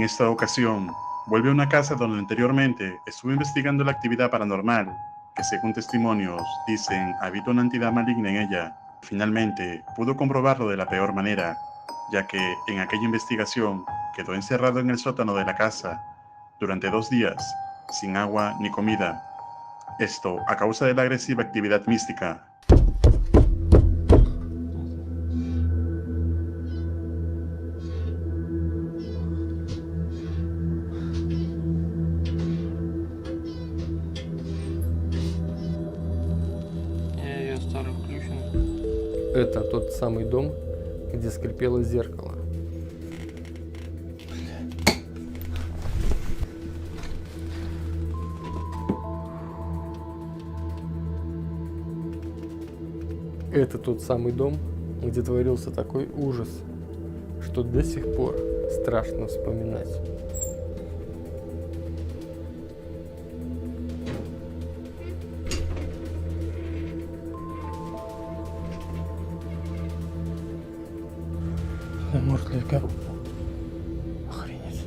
En esta ocasión, vuelve a una casa donde anteriormente estuvo investigando la actividad paranormal, que según testimonios dicen habita una entidad maligna en ella. Finalmente, pudo comprobarlo de la peor manera, ya que en aquella investigación quedó encerrado en el sótano de la casa durante 2 días, sin agua ni comida. Esto a causa de la agresiva actividad mística. Я ее оставлю включенной. Это тот самый дом, где скрипело зеркало. Это тот самый дом, где творился такой ужас, что до сих пор страшно вспоминать. Может ли как? Охренеть.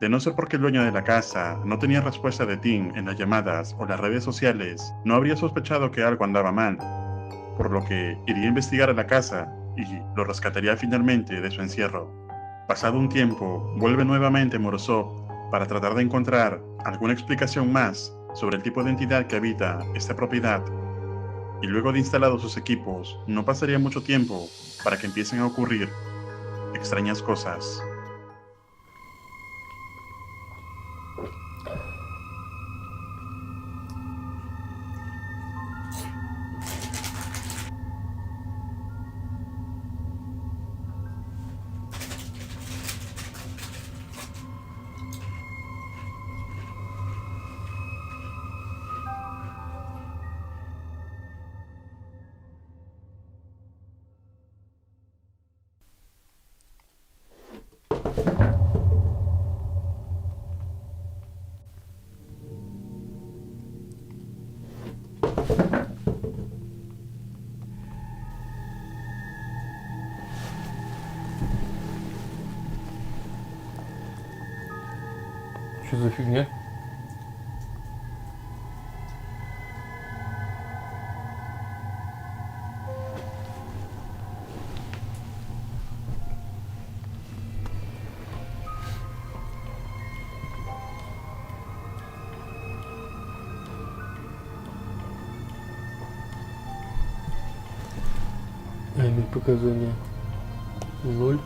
De no ser porque el dueño de la casa no tenía respuesta de Tim en las llamadas o las redes sociales, no habría sospechado que algo andaba mal, por lo que iría a investigar a la casa y lo rescataría finalmente de su encierro. Pasado un tiempo, vuelve nuevamente Morozov para tratar de encontrar alguna explicación más sobre el tipo de entidad que habita esta propiedad. Y luego de instalados sus equipos, no pasaría mucho tiempo para que empiecen a ocurrir extrañas cosas. Что за фигня? Имя показания 0.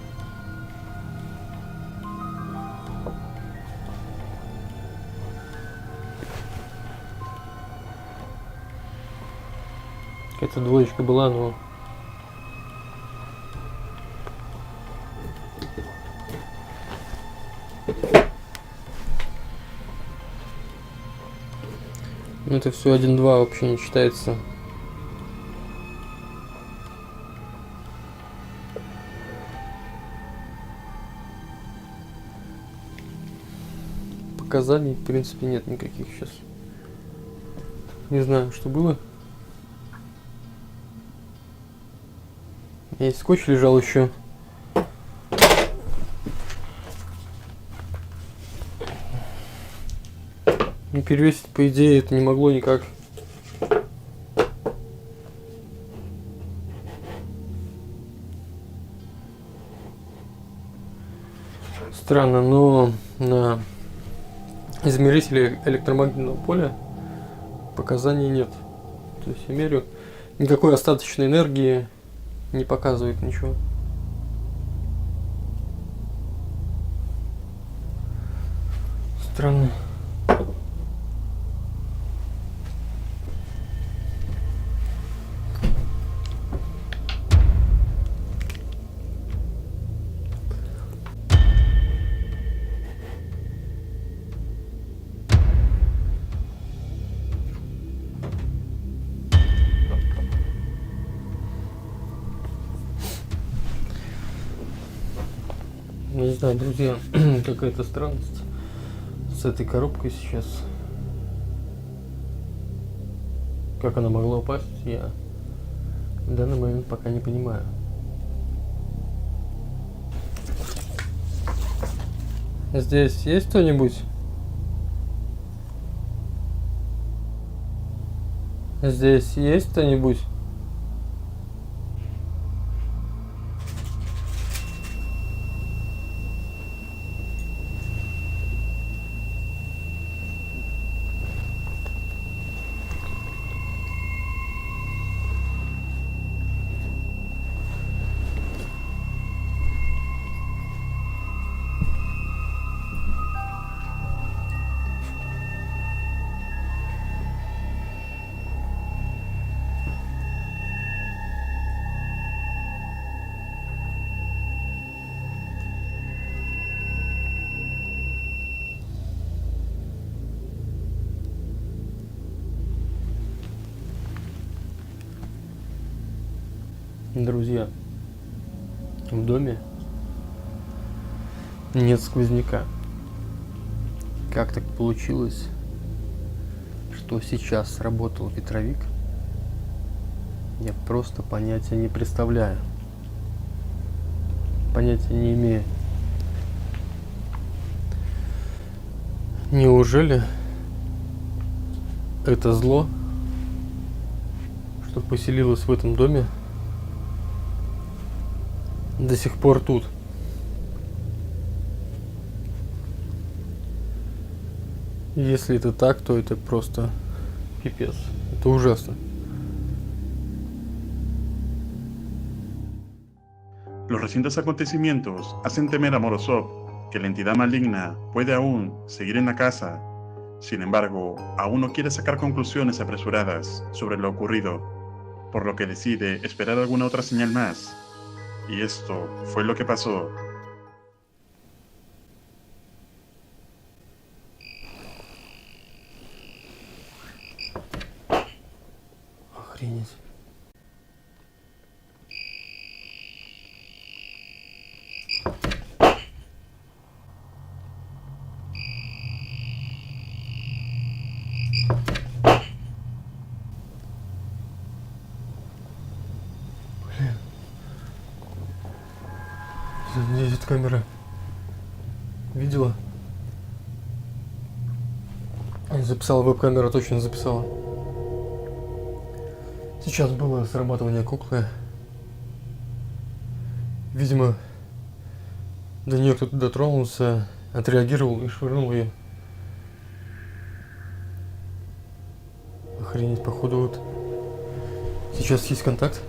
Какая-то двоечка была, но... Это все 1-2 вообще не считается. Показаний, в принципе, нет никаких сейчас. Не знаю, что было. Есть скотч лежал еще. И перевесить, по идее, это не могло никак. Странно, но на измерителе электромагнитного поля показаний нет. То есть я мерю, никакой остаточной энергии не показывает ничего. Странно. Не знаю, друзья, какая-то странность с этой коробкой сейчас. Как она могла упасть, я В данный момент пока не понимаю. Здесь есть кто-нибудь? Здесь есть кто-нибудь? Друзья, в доме нет сквозняка. Как так получилось, что сейчас сработал ветровик, я просто понятия не представляю. Понятия не имею. Неужели это зло, что поселилось в этом доме, до сих пор тут? Если это так, то это просто пипец. Это ужасно. Los recientes acontecimientos hacen temer a Morozov que la entidad maligna puede aún seguir en la casa. Sin embargo, aún no quiere sacar conclusiones apresuradas sobre lo ocurrido, por lo que decide esperar alguna otra señal más. Y esto fue lo que pasó. Охренеть. Блин. Здесь камера. Видела? Записала, веб-камера точно записала. Сейчас было срабатывание куклы. Видимо, до нее кто-то дотронулся, отреагировал и швырнул ее. Охренеть, походу вот сейчас есть контакт.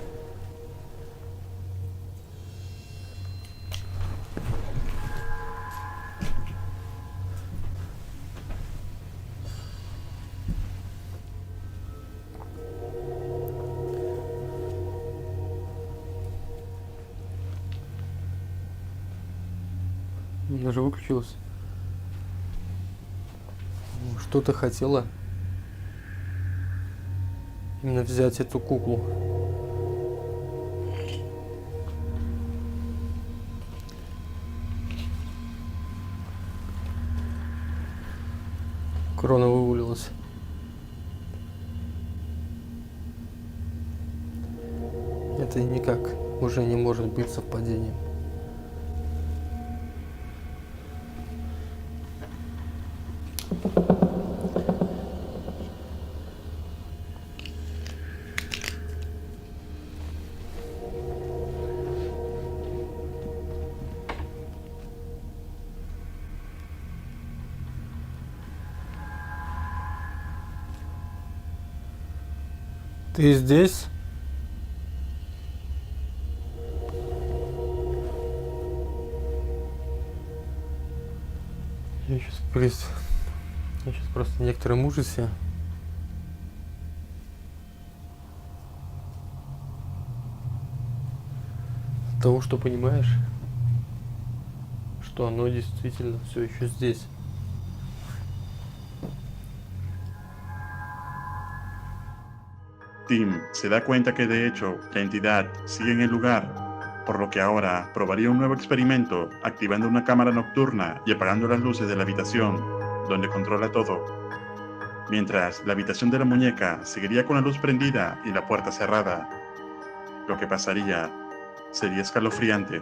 Даже выключилось. Что-то хотела именно взять эту куклу. Крона вывалилась. Это никак уже не может быть совпадением. Ты здесь? Я сейчас просто в некотором ужасе. От того, что понимаешь, что оно действительно все еще здесь. Tim se da cuenta que de hecho la entidad sigue en el lugar, por lo que ahora probaría un nuevo experimento activando una cámara nocturna y apagando las luces de la habitación, donde controla todo. Mientras la habitación de la muñeca seguiría con la luz prendida y la puerta cerrada. lo que pasaría sería escalofriante.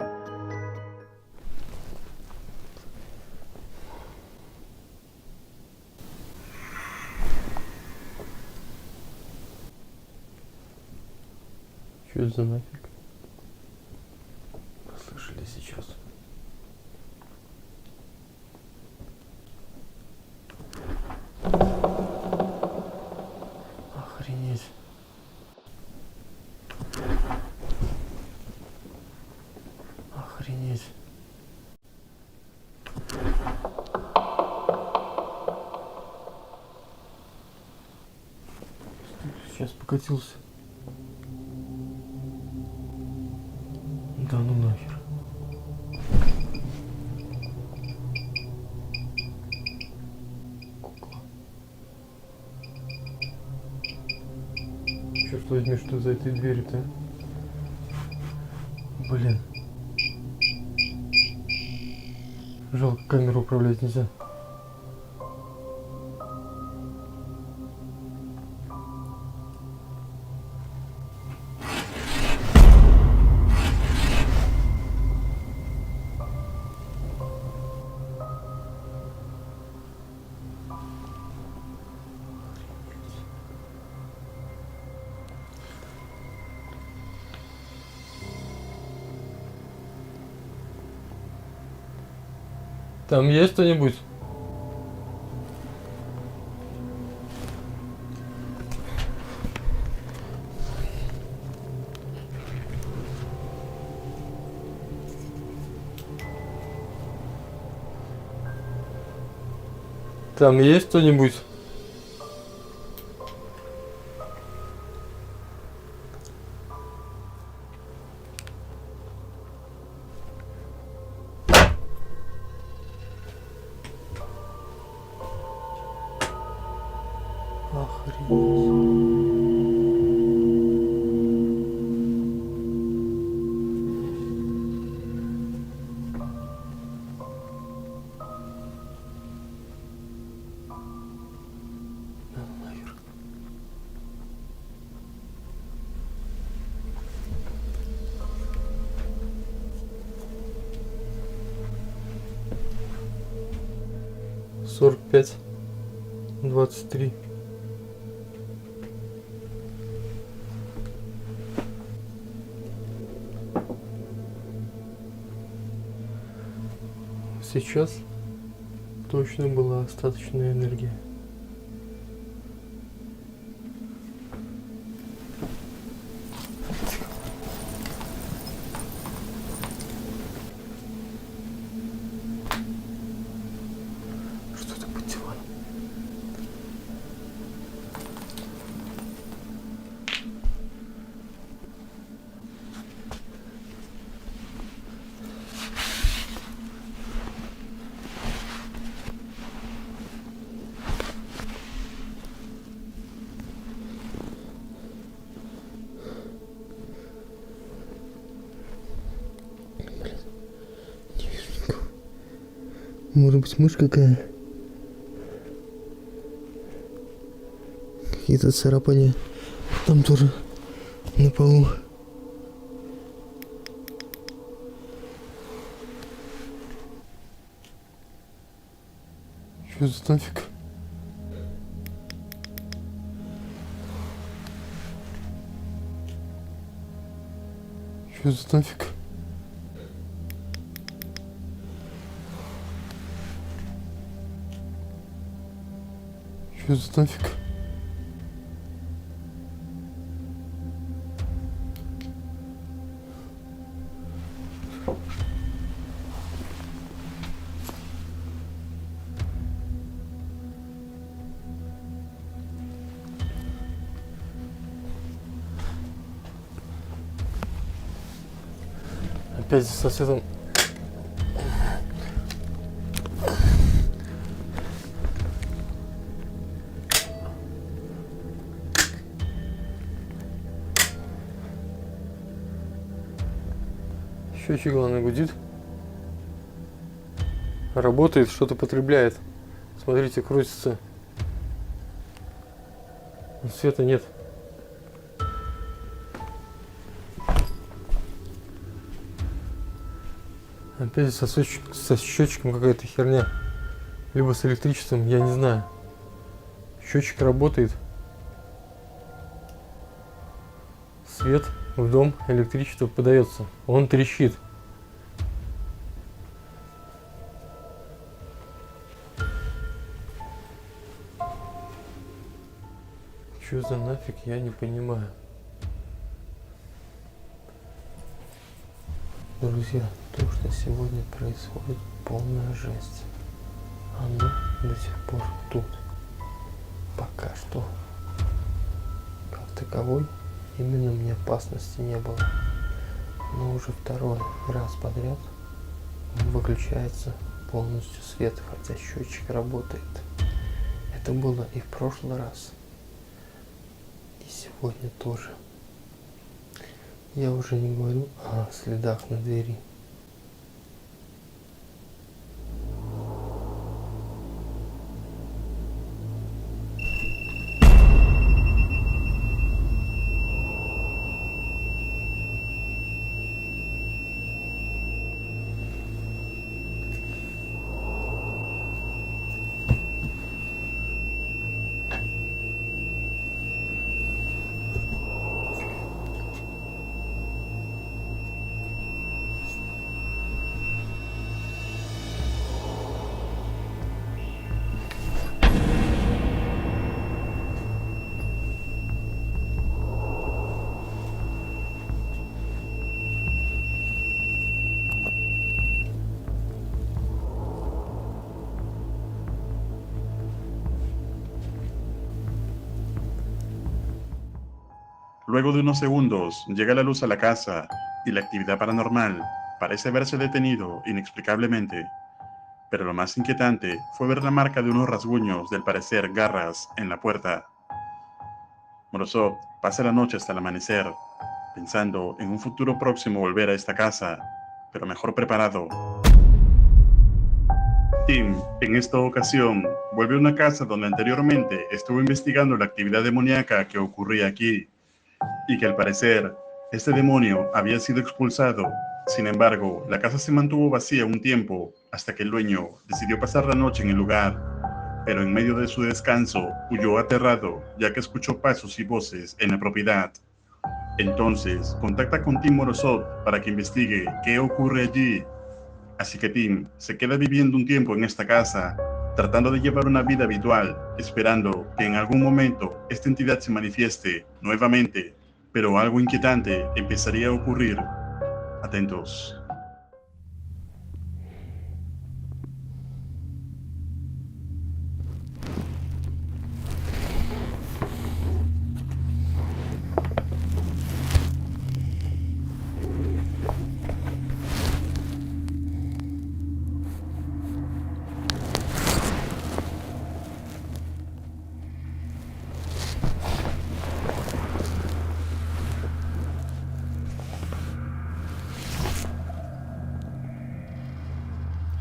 Что это за нафиг? Послышали сейчас. Охренеть. Охренеть. Сейчас покатился. Да ну нахер. Кукла. Черт возьми, что за этой дверью-то? Блин. Жалко, камеру управлять нельзя. Там есть кто-нибудь? Там есть кто-нибудь? Сорок пять, 23. Сейчас точно была остаточная энергия. Что это под диваном? Может быть, мышь какая? Какие-то царапания. Там тоже на полу. Что за нафиг? Что за нафиг? Что за нафиг? Опять с соседом. Счетчик, главное, гудит. Работает, что-то потребляет. Смотрите, крутится. Света нет. Опять со счетчиком какая-то херня. Либо с электричеством, я не знаю. Счетчик работает. Свет в дом, электричество подается. Он трещит. Чё за нафиг, я не понимаю. Друзья, то, что сегодня происходит, полная жесть. Оно до сих пор тут. Пока что. Как таковой, именно опасности не было. Но уже второй раз подряд выключается полностью свет, хотя счетчик работает. Это было и в прошлый раз. И сегодня тоже. Я уже не говорю о следах на двери. Luego de unos segundos, llega la luz a la casa y la actividad paranormal parece haberse detenido inexplicablemente. Pero lo más inquietante fue ver la marca de unos rasguños, del parecer garras, en la puerta. Morozov pasa la noche hasta el amanecer, pensando en un futuro próximo volver a esta casa, pero mejor preparado. Tim, en esta ocasión, vuelve a una casa donde anteriormente estuvo investigando la actividad demoníaca que ocurría aquí, y que al parecer este demonio había sido expulsado. Sin embargo, la casa se mantuvo vacía un tiempo hasta que el dueño decidió pasar la noche en el lugar, pero en medio de su descanso huyó aterrado ya que escuchó pasos y voces en la propiedad. Entonces contacta con Tim Morozov para que investigue qué ocurre allí. Así que Tim se queda viviendo un tiempo en esta casa, tratando de llevar una vida habitual, esperando que en algún momento esta entidad se manifieste nuevamente, pero algo inquietante empezaría a ocurrir. Atentos.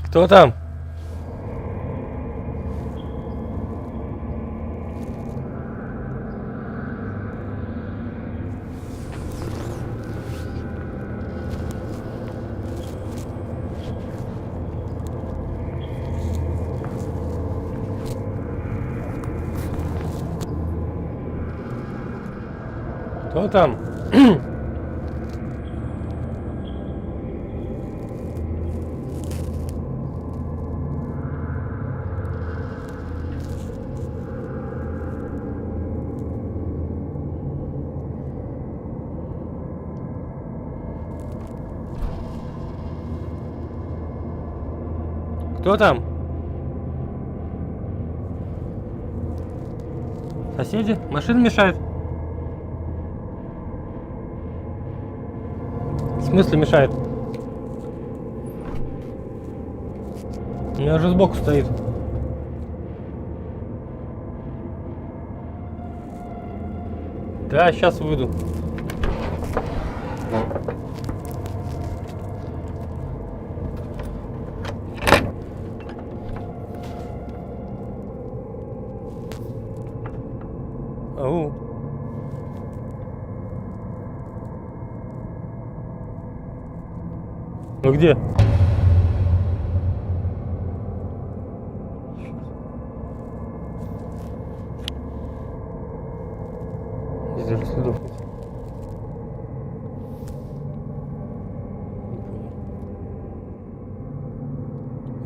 Кто там? Кто там? Кто там? Соседи? Машина мешает? В смысле мешает? У меня же сбоку стоит. Да, сейчас выйду. Ау. Ну где? следов нет. Не понял.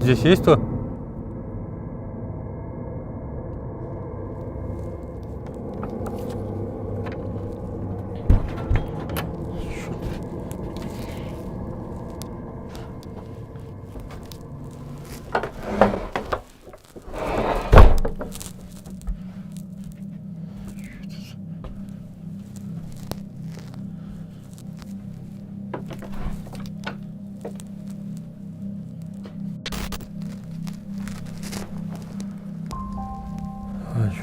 Здесь есть то?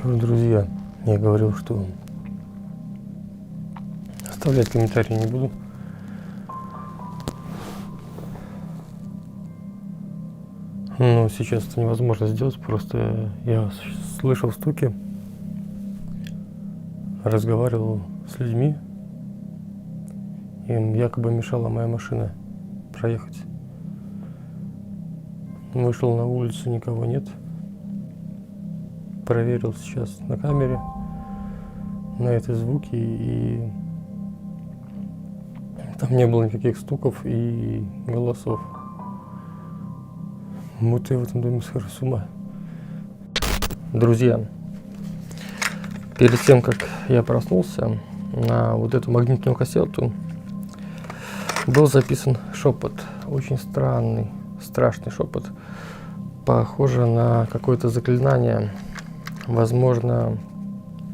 Черт, друзья, я говорил, что оставлять комментарии не буду. Но сейчас это невозможно сделать, просто я слышал стуки, разговаривал с людьми, им якобы мешала моя машина проехать. Вышел на улицу, никого нет. Проверил сейчас на камере, на эти звуки, и там не было никаких стуков и голосов. Будто я в этом доме схожу с ума. Друзья, перед тем, как я проснулся, на вот эту магнитную кассету был записан шепот. Очень странный, страшный шепот. Похоже на какое-то заклинание. Возможно,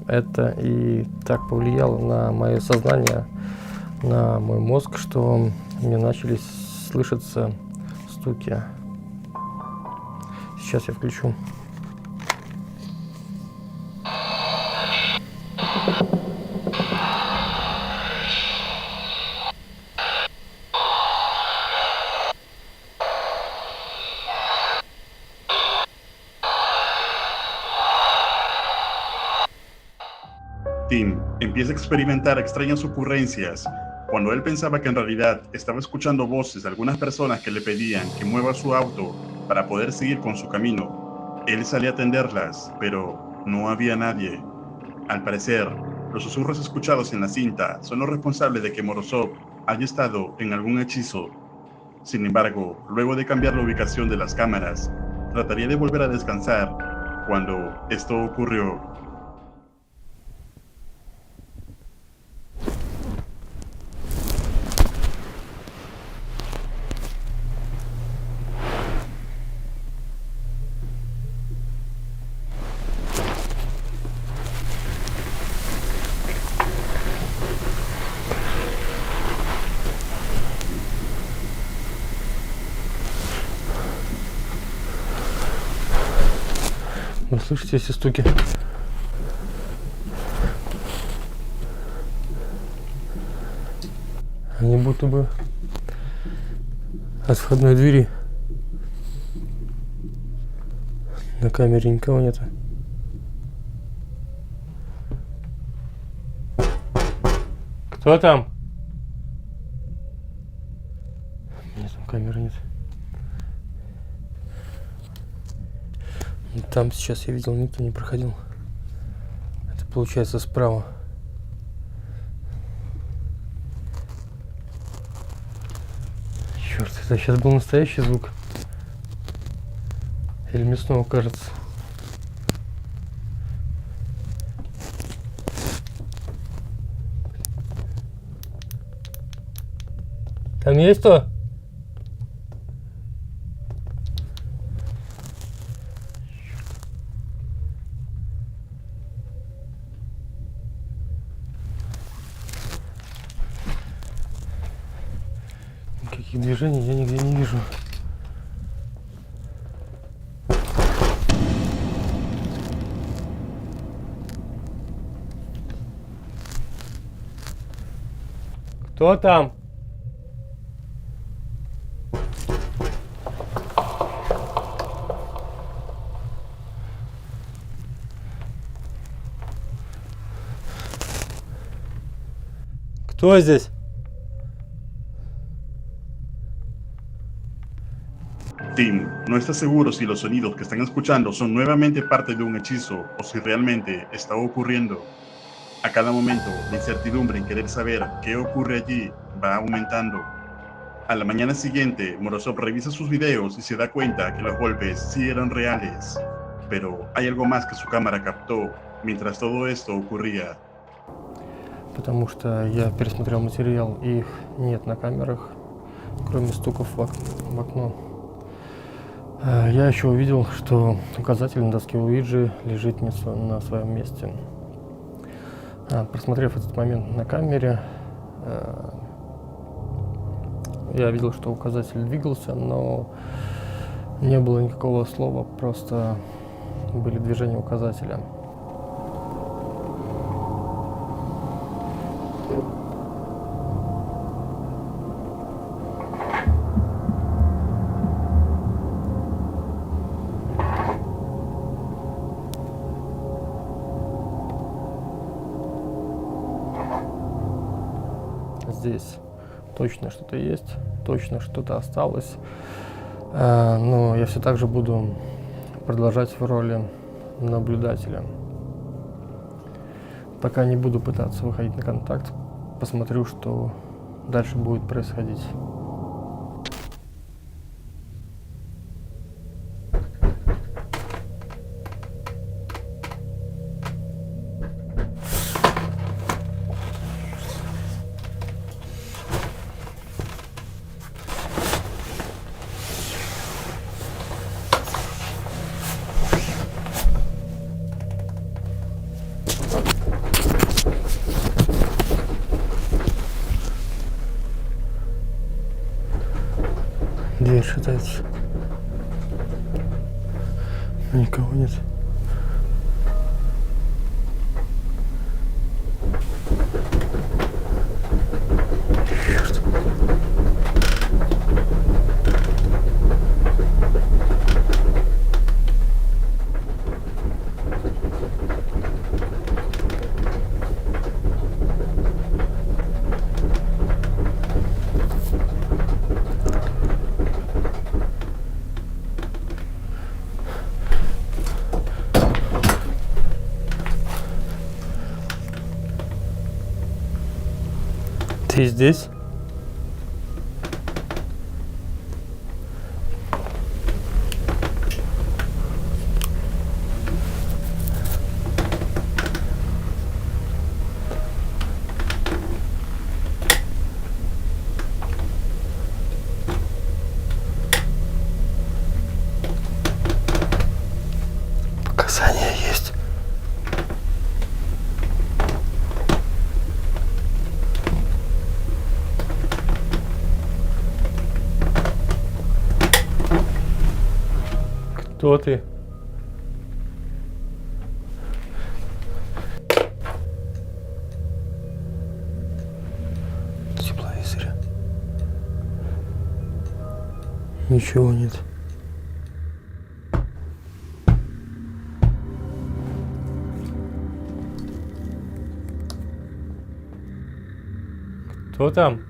это и так повлияло на мое сознание, на мой мозг, что мне начали слышаться стуки. Сейчас я включу. Tim empieza a experimentar extrañas ocurrencias cuando él pensaba que en realidad estaba escuchando voces de algunas personas que le pedían que mueva su auto para poder seguir con su camino. Él salía a atenderlas, pero no había nadie. Al parecer, los susurros escuchados en la cinta son los responsables de que Morozov haya estado en algún hechizo. Sin embargo, luego de cambiar la ubicación de las cámaras, trataría de volver a descansar cuando esto ocurrió. Вы слышите эти стуки? Они будто бы от входной двери. На камере никого нет. Кто там? Нет, там камеры нет. Там сейчас я видел, никто не проходил. Это получается справа. Черт, это сейчас был настоящий звук. Или мне снова кажется. Там есть кто? Никаких движений я нигде не вижу. Кто там? Кто здесь? Tim no está seguro si los sonidos que están escuchando son nuevamente parte de un hechizo o si realmente está ocurriendo. A cada momento, la incertidumbre en querer saber qué ocurre allí va aumentando. A la mañana siguiente, Morozov revisa sus videos y se da cuenta que los golpes sí eran reales. Pero hay algo más que su cámara captó mientras todo esto ocurría. Потому что я пересмотрел материал, и их нет на камерах, кроме стуков в окно. Я еще увидел, что указатель на доске Уиджи лежит не на своем месте. Просмотрев этот момент на камере, я видел, что указатель двигался, но не было никакого слова, просто были движения указателя. Здесь точно что-то есть, точно что-то осталось, но я все так же буду продолжать в роли наблюдателя. Пока не буду пытаться выходить на контакт, посмотрю, что дальше будет происходить. Дверь шатается. Никого нет. Черт. Ты здесь? Показания есть. Кто ты? Тепловизоре. Ничего нет. Кто там?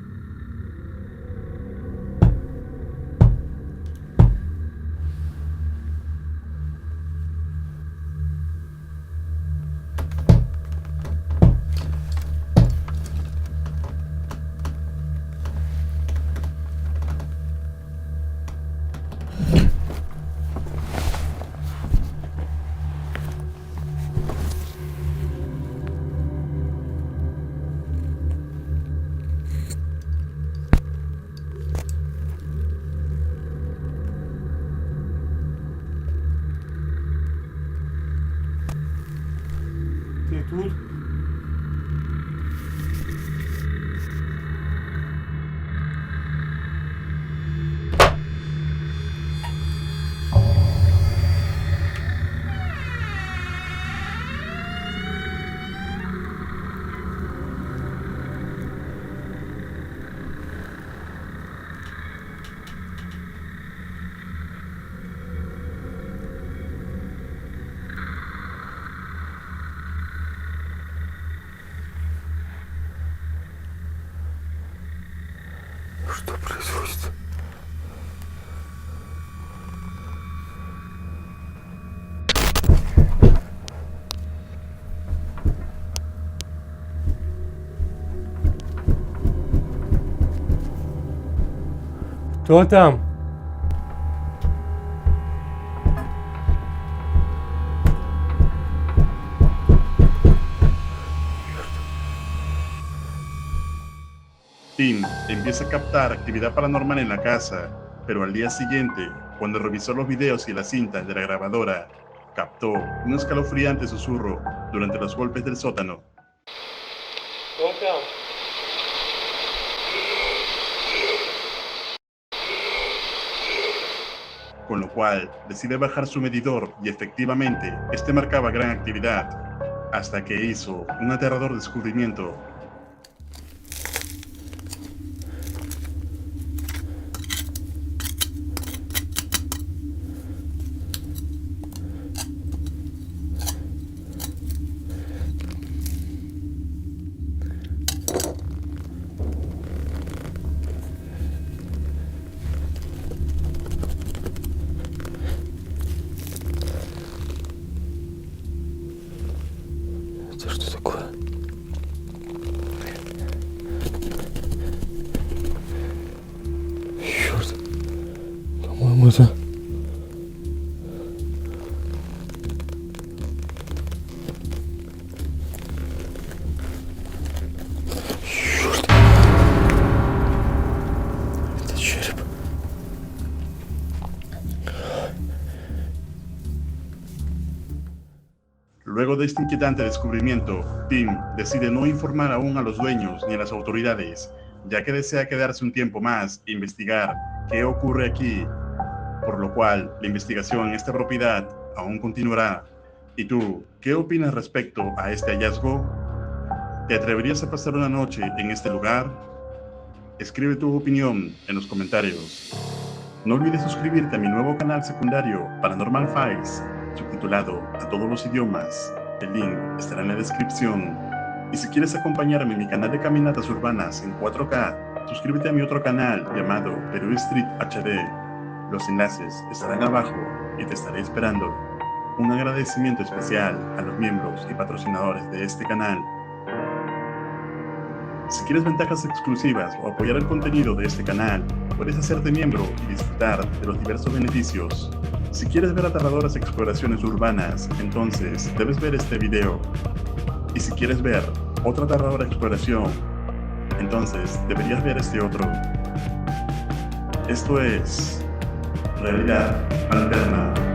Ты тут? Что происходит? Кто там? Tim empieza a captar actividad paranormal en la casa, pero al día siguiente, cuando revisó los videos y las cintas de la grabadora, captó un escalofriante susurro durante los golpes del sótano. Кто там? Con lo cual decide bajar su medidor y efectivamente este marcaba gran actividad, hasta que hizo un aterrador descubrimiento. Это что такое? Черт. По-моему, это... Черт. Это череп. Luego de este inquietante descubrimiento, Tim decide no informar aún a los dueños ni a las autoridades, ya que desea quedarse un tiempo más e investigar qué ocurre aquí, por lo cual la investigación en esta propiedad aún continuará. ¿Y tú, qué opinas respecto a este hallazgo? ¿Te atreverías a pasar una noche en este lugar? Escribe tu opinión en los comentarios. No olvides suscribirte a mi nuevo canal secundario Paranormal Files, subtitulado a todos los idiomas. El link estará en la descripción. Y si quieres acompañarme en mi canal de caminatas urbanas en 4K, suscríbete a mi otro canal llamado Perú Street HD. Los enlaces estarán abajo y te estaré esperando. Un agradecimiento especial a los miembros y patrocinadores de este canal. Si quieres ventajas exclusivas o apoyar el contenido de este canal, puedes hacerte miembro y disfrutar de los diversos beneficios. Si quieres ver aterradoras exploraciones urbanas, entonces debes ver este video. Y si quieres ver otra aterradora exploración, entonces deberías ver este otro. Esto es Realidad Alterna.